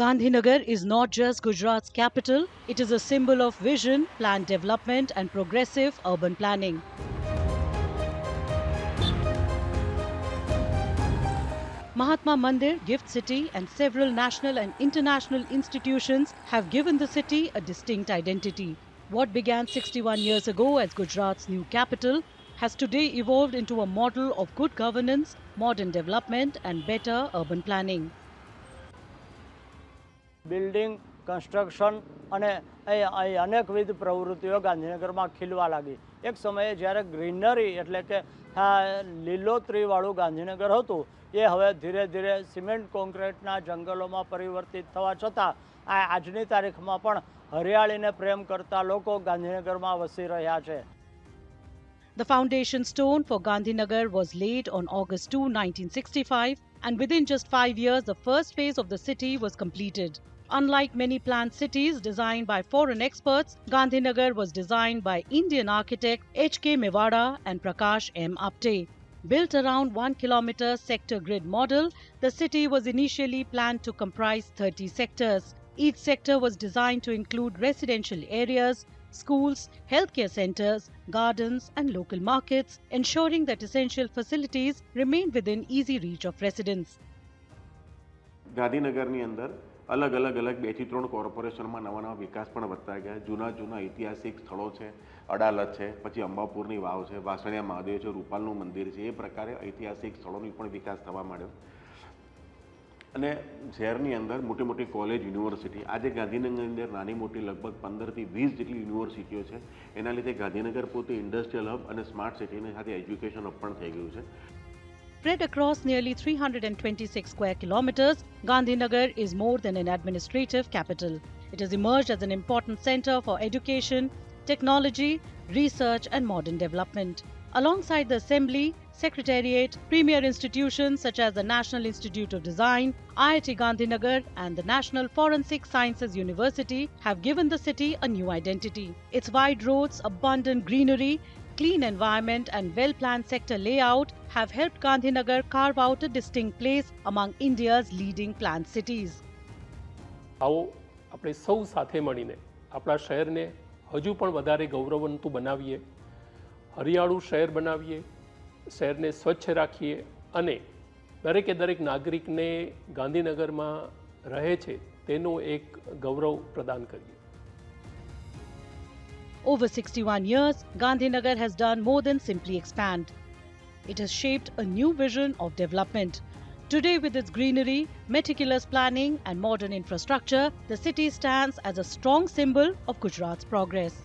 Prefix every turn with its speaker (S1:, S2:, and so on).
S1: Gandhinagar is not just Gujarat's capital, it is a symbol of vision, planned development, and progressive urban planning. Mahatma Mandir, Gift City, and several national and international institutions have given the city a distinct identity. What began 61 years ago as Gujarat's new capital has today evolved into a model of good governance, modern development, and better urban planning.
S2: Building construction અને અનેકવિધ પ્રવૃત્તિઓ ગાંધીનગરમાં ખીલવા લાગી. એક સમયે જ્યારે greenery એટલે કે લીલોતરીવાળું ગાંધીનગર હતું એ હવે ધીરે ધીરે સિમેન્ટ કોન્ક્રીટના જંગલોમાં પરિવર્તિત થવા છતાં આજની તારીખમાં પણ હરિયાળીને પ્રેમ કરતા લોકો ગાંધીનગરમાં વસી રહ્યા છે.
S1: The foundation stone for Gandhinagar was laid on August 2, 1965, and within just 5 years, the first phase of the city was completed. Unlike many planned cities designed by foreign experts, Gandhinagar was designed by Indian architect H.K. Mewada and Prakash M. Apte. Built around 1 kilometer sector grid model, the city was initially planned to comprise 30 sectors. Each sector was designed to include residential areas, schools, healthcare centers, gardens, and local markets, ensuring that essential facilities remain within easy reach of residents.
S3: ગાંધીનગરની અંદર અલગ અલગ 2 થી 3 કોર્પોરેશનમાં નવા વિકાસ પણ વધતા ગયા. જૂના ઐતિહાસિક સ્થળો છે, અડાલત છે, પછી અંબાપુરની વાવ છે, વાસણિયા મહાદેવ છે, રૂપાલનું મંદિર છે, એ પ્રકારે ઐતિહાસિક સ્થળોની પણ વિકાસ થવા માંડ્યો. અને શહેરની અંદર મોટી કોલેજ, યુનિવર્સિટી, આજે ગાંધીનગરની અંદર નાની મોટી લગભગ 15 થી 20 જેટલી યુનિવર્સિટીઓ છે. એના લીધે ગાંધીનગર પોતે ઇન્ડસ્ટ્રીયલ હબ અને સ્માર્ટ સિટીની સાથે એજ્યુકેશન હબ પણ થઈ ગયું છે.
S1: Spread across nearly 326 square kilometers, Gandhinagar is more than an administrative capital. It has emerged as an important center for education, technology, research, and modern development. Alongside the Assembly, Secretariat, premier institutions such as the National Institute of Design, IIT Gandhinagar, and the National Forensic Sciences University have given the city a new identity. Its wide roads, abundant greenery, clean environment, and well-planned sector layout have helped Gandhinagar carve out a distinct place among India's leading planned cities.
S4: આવો આપણે સૌ સાથે મળીને આપણા શહેરને હજુ પણ વધારે ગૌરવવંતું બનાવીએ, હરિયાળું શહેર બનાવીએ, શહેરને સ્વચ્છ રાખીએ અને દરેક નાગરિકને ગાંધીનગરમાં રહે છે તેનું એક ગૌરવ પ્રદાન કરીએ.
S1: Over 61 years, Gandhinagar has done more than simply expand. It has shaped a new vision of development. Today, with its greenery, meticulous planning, and modern infrastructure, the city stands as a strong symbol of Gujarat's progress.